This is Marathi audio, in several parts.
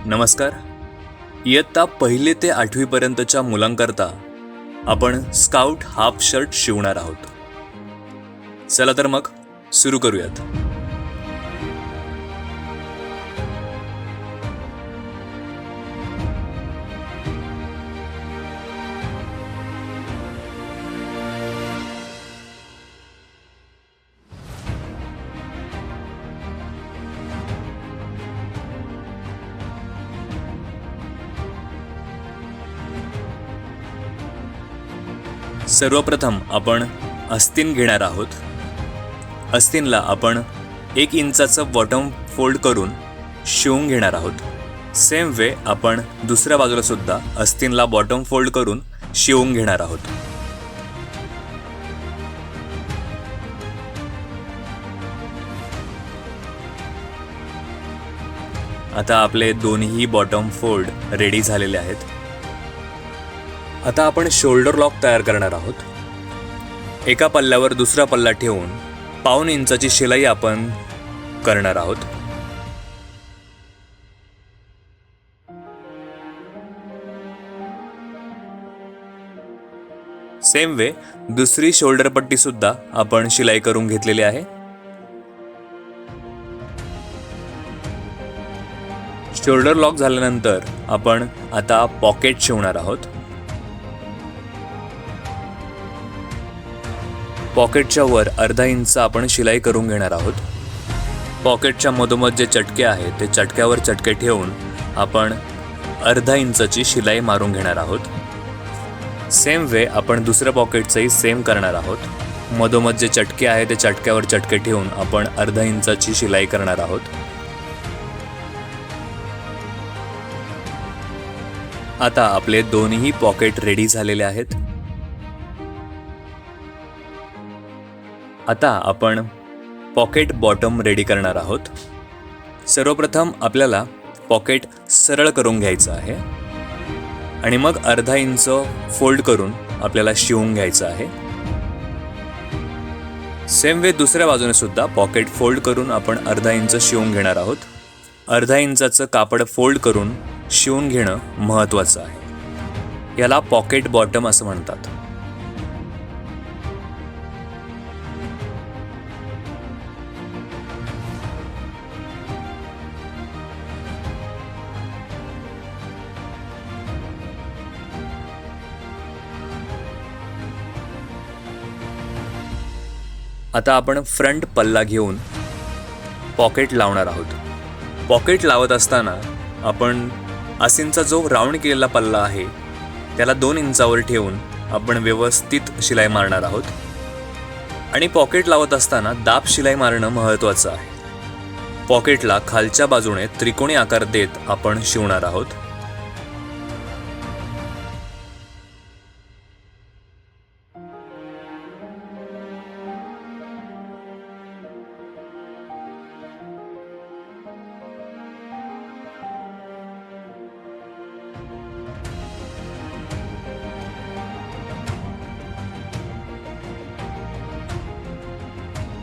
नमस्कार. इयत्ता 1 ते 8वी पर्यंतच्या मुलांकरता आपण स्काउट हाफ शर्ट शिवणार आहोत. चला तर मग सुरू करूयात. सर्वप्रथम आपण अस्तीन घेणार आहोत. अस्तीनला आपण 1 इंचाचं बॉटम फोल्ड करून शिवून घेणार आहोत. सेम वे आपण दुसऱ्या बाजूला सुद्धा अस्तीनला बॉटम फोल्ड करून शिवून घेणार आहोत. आता आपले दोन्ही बॉटम फोल्ड रेडी झालेले आहेत. आता आपण शोल्डर लॉक तयार करणार आहोत. एका पल्ल्यावर दुसरा पल्ला ठेवून 1/2 इंचाची शिलाई आपण करणार आहोत. सेम वे दुसरी शोल्डर पट्टी सुद्धा आपण शिलाई करून घेतलेली आहे. शोल्डर लॉक झाल्यानंतर आपण आता पॉकेट शिवणार आहोत. पॉकेटच्या वर 1/2 इंच आपण शिलाई करून घेणार आहोत. पॉकेटच्या मधोमध जे चटके आहेत ते चटक्यावर चटके ठेवून आपण 1/2 इंचाची शिलाई मारून घेणार आहोत. सेम वे आपण दुसऱ्या पॉकेटचंही सेम करणार आहोत. मधोमध जे चटके आहेत ते चटक्यावर चटके ठेवून आपण 1/2 इंचाची शिलाई करणार आहोत. आता आपले दोन्ही पॉकेट रेडी झालेले आहेत. आता आपण पॉकेट बॉटम रेडी करणार आहोत. सर्वप्रथम आपल्याला पॉकेट सरळ करून घ्यायचं आहे आणि मग 1/2 इंच फोल्ड करून आपल्याला शिवून घ्यायचं आहे. सेम वे दुसऱ्या बाजूने सुद्धा पॉकेट फोल्ड करून आपण 1/2 इंच शिवून घेणार आहोत. 1/2 इंचाचं कापड फोल्ड करून शिवून घेणं महत्त्वाचं आहे. याला पॉकेट बॉटम असं म्हणतात. आता आपण फ्रंट पल्ला घेऊन पॉकेट लावणार आहोत. पॉकेट लावत असताना आपण आसीनचा जो राऊंड केलेला पल्ला आहे त्याला 2 इंचावर ठेवून आपण व्यवस्थित शिलाई मारणार आहोत. आणि पॉकेट लावत असताना दाब शिलाई मारणं महत्त्वाचं आहे. पॉकेटला खालच्या बाजूने त्रिकोणी आकार देत आपण शिवणार आहोत.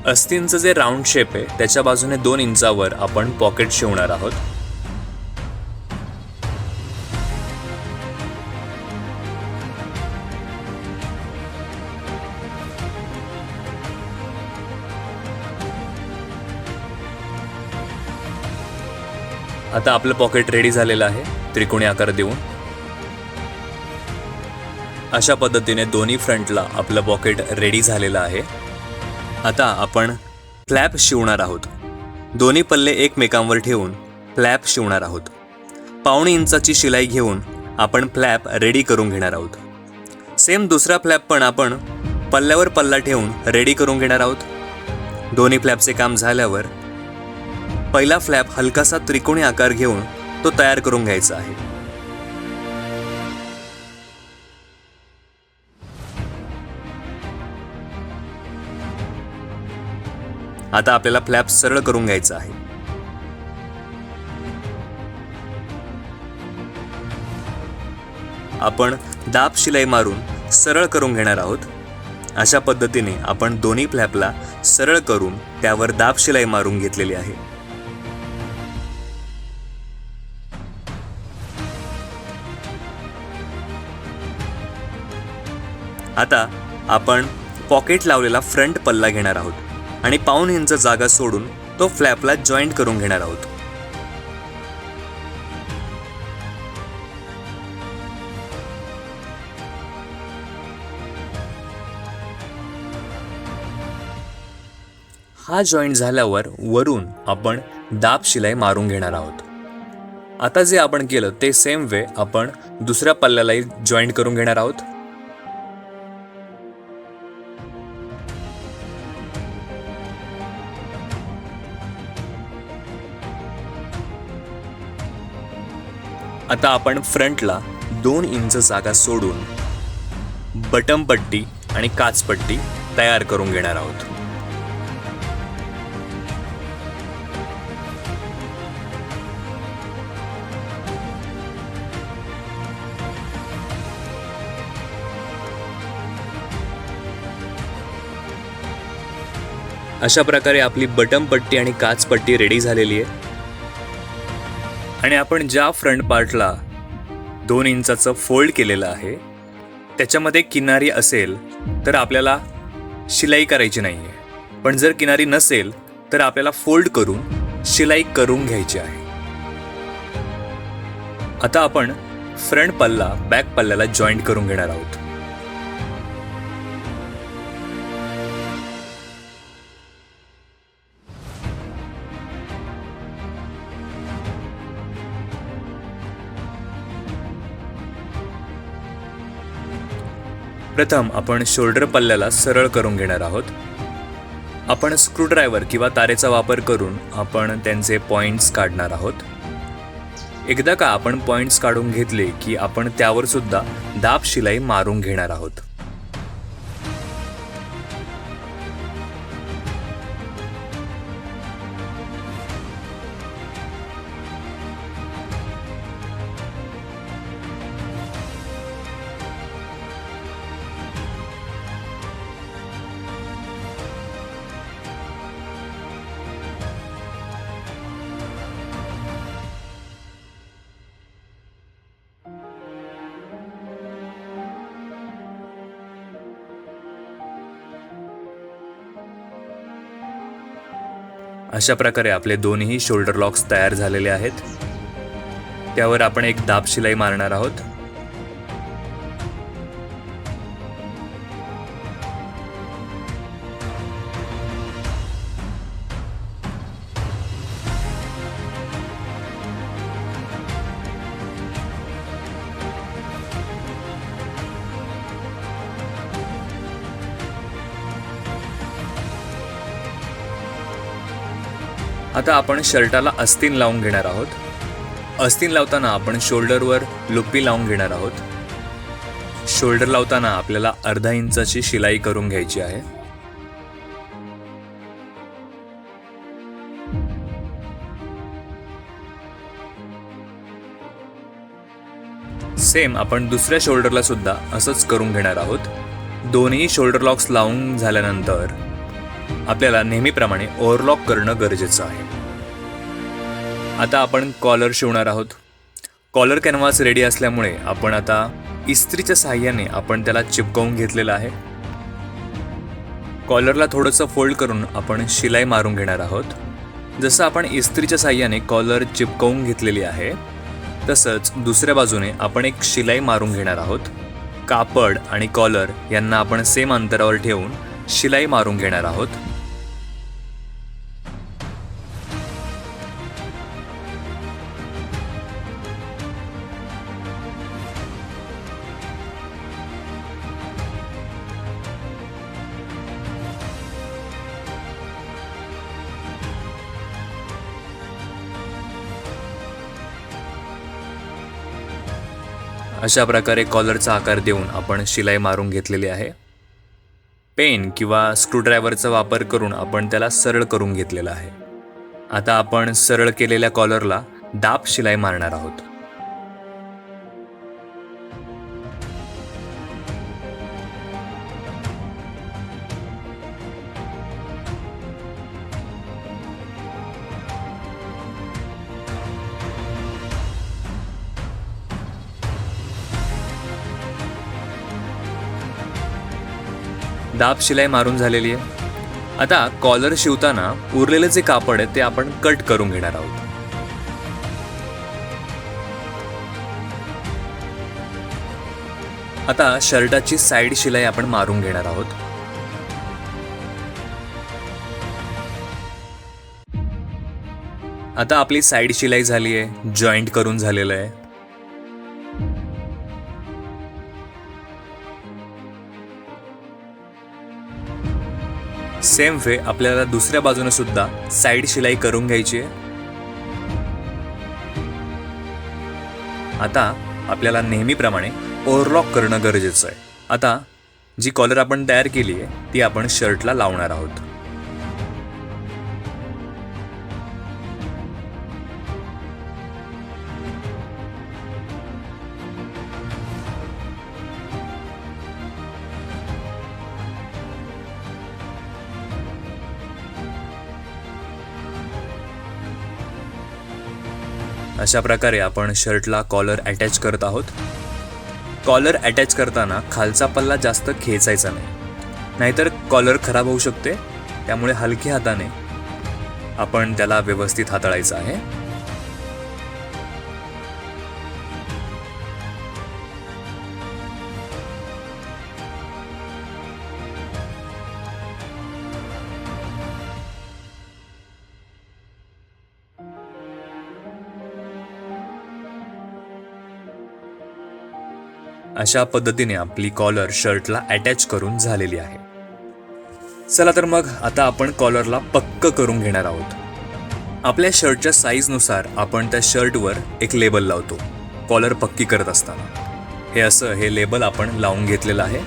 अस्तीनचं जे राऊंड शेप आहे त्याच्या बाजूने 2 इंचावर आपण पॉकेट शिवणार आहोत. आता आपलं पॉकेट रेडी झालेलं आहे त्रिकोणी आकार देऊन. अशा पद्धतीने दोन्ही फ्रंटला आपलं पॉकेट रेडी झालेलं आहे. आता आपण फ्लॅप शिवणार आहोत. दोन्ही पल्ले एकमेकांवर ठेवून फ्लॅप शिवणार आहोत. 1/2 इंचाची शिलाई घेऊन आपण फ्लॅप रेडी करून घेणार आहोत. सेम दुसरा फ्लॅप पण आपण पल्ल्यावर पल्ला ठेवून रेडी करून घेणार आहोत. दोन्ही फ्लॅपचे काम झाल्यावर पहिला फ्लॅप हलकासा त्रिकोणी आकार घेऊन तो तयार करून घ्यायचा आहे. आता आपल्याला फ्लॅप सरळ करून घ्यायचा आहे. आपण दाब शिलाई मारून सरळ करून घेणार आहोत. अशा पद्धतीने आपण दोन्ही फ्लॅपला सरळ करून त्यावर दाब शिलाई मारून घेतलेली आहे. आता आपण पॉकेट लावलेला फ्रंट पल्ला घेणार आहोत आणि पाऊण इंच जागा सोडून तो फ्लॅपला जॉईंट करून घेणार आहोत. हा जॉईंट झाल्यावर वरून आपण दाब शिलाई मारून घेणार आहोत. आता जे आपण केलं ते सेम वे आपण दुसऱ्या पल्ल्यालाही जॉईंट करून घेणार आहोत. आता आपण फ्रंटला 2 इंच जागा सोडून बटन पट्टी आणि काचपट्टी तयार करून घेणार आहोत. अशा प्रकारे आपली बटन पट्टी आणि काचपट्टी रेडी झालेली आहे. आणि आपण ज्या फ्रंट पार्टला 2 इंचाचं फोल्ड केलेलं आहे त्याच्यामध्ये किनारी असेल तर आपल्याला शिलाई करायची नाही आहे, पण जर किनारी नसेल तर आपल्याला फोल्ड करून शिलाई करून घ्यायची आहे. आता आपण फ्रंट पल्ला बॅक पल्ल्याला जॉईंट करून घेणार आहोत. प्रथम आपण शोल्डर पल्ल्याला सरळ करून घेणार आहोत. आपण स्क्रूड्रायव्हर किंवा तारेचा वापर करून आपण त्यांचे पॉइंट्स काढणार आहोत. एकदा का आपण पॉइंट्स काढून घेतले की आपण त्यावर सुद्धा दाब शिलाई मारून घेणार आहोत. अशा प्रकारे आपले दोन्ही शोल्डर लॉक्स तयार झालेले आहेत. त्यावर आपण एक दाब शिलाई मारणार आहोत. आता आपण शर्टाला अस्तीन लावून घेणार आहोत. अस्तीन लावताना आपण शोल्डरवर लुप्पी लावून घेणार आहोत. शोल्डर लावताना आपल्याला अर्धा इंचाची शिलाई करून घ्यायची आहे. सेम आपण दुसऱ्या शोल्डरला सुद्धा असंच करून घेणार आहोत. दोन्ही शोल्डर लॉक्स लावून झाल्यानंतर आपल्याला नेहमीप्रमाणे ओव्हरलॉक करणं गरजेचं आहे. आता आपण कॉलर शिवणार आहोत. कॉलर कॅनव्हास रेडी असल्यामुळे आपण आता इस्त्रीच्या साहाय्याने आपण त्याला चिपकवून घेतलेलं आहे. कॉलरला थोडंसं फोल्ड करून आपण शिलाई मारून घेणार आहोत. जसं आपण इस्त्रीच्या साहाय्याने कॉलर चिपकवून घेतलेली आहे तसंच दुसऱ्या बाजूने आपण एक शिलाई मारून घेणार आहोत. कापड आणि कॉलर यांना आपण सेम अंतरावर ठेवून शिलाई मारून घेणार आहोत. अशा प्रकारे कॉलरचा आकार देऊन आपण शिलाई मारून घेतलेली आहे. पेन किंवा स्क्रूड्रायव्हरचा वापर करून आपण त्याला सरळ करून घेतलेला आहे. आता आपण सरळ केलेल्या कॉलरला दाब शिलाई मारणार आहोत. दाब शिलाई मारून झालेली आहे. आता कॉलर शिवताना उरलेले जे कापड आहे ते आपण कट करून घेणार आहोत. आता शर्टाची साईड शिलाई आपण मारून घेणार आहोत. आता आपली साईड शिलाई झाली आहे, जॉईंट करून झालेलं आहे. सेम वे आपल्याला दुसऱ्या बाजूने सुद्धा साईड शिलाई करून घ्यायची आहे. आता आपल्याला नेहमीप्रमाणे ओव्हरलॉक करणं गरजेचं आहे. आता जी कॉलर आपण तयार केली आहे ती आपण शर्टला लावणार आहोत. अशा प्रकारे आपण शर्टला कॉलर अटॅच करत आहोत. कॉलर अटॅच करताना खालचा पल्ला जास्त खेचायचा नाही, नाहीतर कॉलर खराब होऊ शकते. त्यामुळे हलक्या हाताने आपण त्याला व्यवस्थित हाताळायचं आहे. अशा पद्धतीने आपली कॉलर शर्टला अटॅच करून झालेली आहे. चला तर मग आता आपण कॉलरला पक्क करून घेणार आहोत. आपल्या शर्टच्या साईजनुसार आपण त्या शर्टवर एक लेबल लावतो कॉलर पक्की करत असताना. हे लेबल आपण लावून घेतलेलं आहे.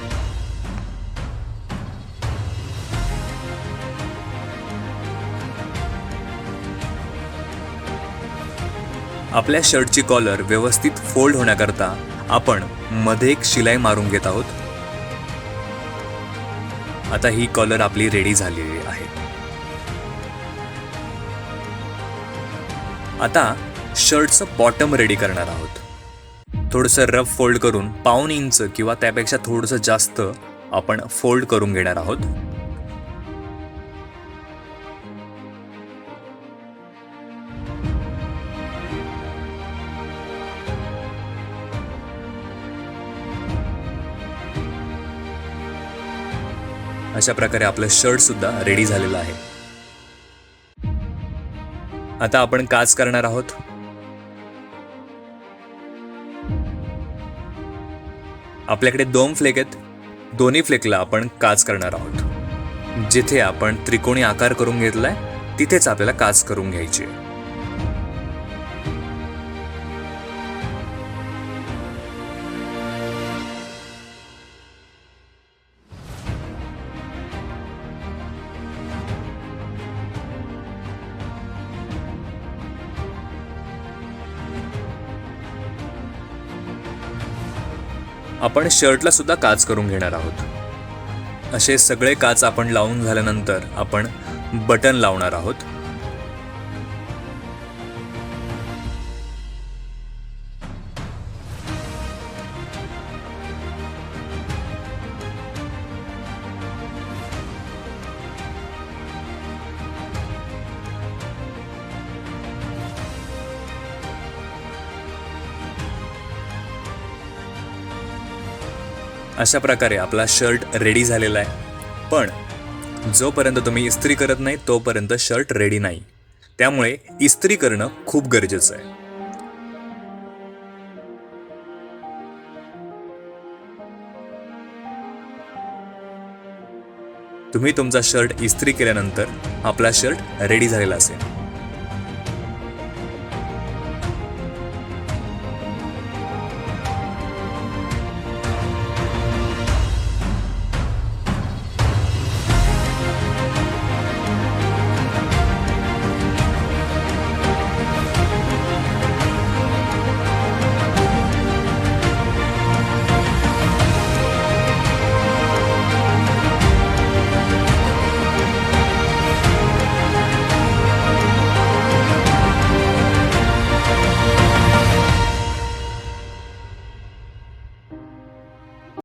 आपल्या शर्टची कॉलर व्यवस्थित फोल्ड होण्याकरता आपण मध्ये एक शिलाई मारून घेत आहोत. आता ही कॉलर आपली रेडी झालेली आहे. आता शर्टचं बॉटम रेडी करणार आहोत. थोडंसं रफ फोल्ड करून 1.5 इंच किंवा त्यापेक्षा थोडंसं जास्त आपण फोल्ड करून घेणार आहोत. अशा प्रकारे आपलं शर्ट सुद्धा रेडी झालेलं आहे. आता आपण काच करणार आहोत. आपल्याकडे 2 फ्लेक आहेत. दोन्ही फ्लेकला आपण काच करणार आहोत. जिथे आपण त्रिकोणी आकार करून घेतलाय तिथेच आपल्याला काच करून घ्यायची आहे. आपण शर्टला सुद्धा काच करून घेणार आहोत. असे सगळे काच आपण लावून झाल्यानंतर आपण बटन लावणार आहोत. अशा प्रकारे आपला शर्ट रेडी झालेला आहे. पण जोपर्यंत तुम्ही इस्त्री करत नाही तोपर्यंत शर्ट रेडी नाही. त्यामुळे इस्त्री करणं खूप गरजेचं आहे. तुम्ही तुमचा शर्ट इस्त्री केल्यानंतर आपला शर्ट रेडी झालेला असेल.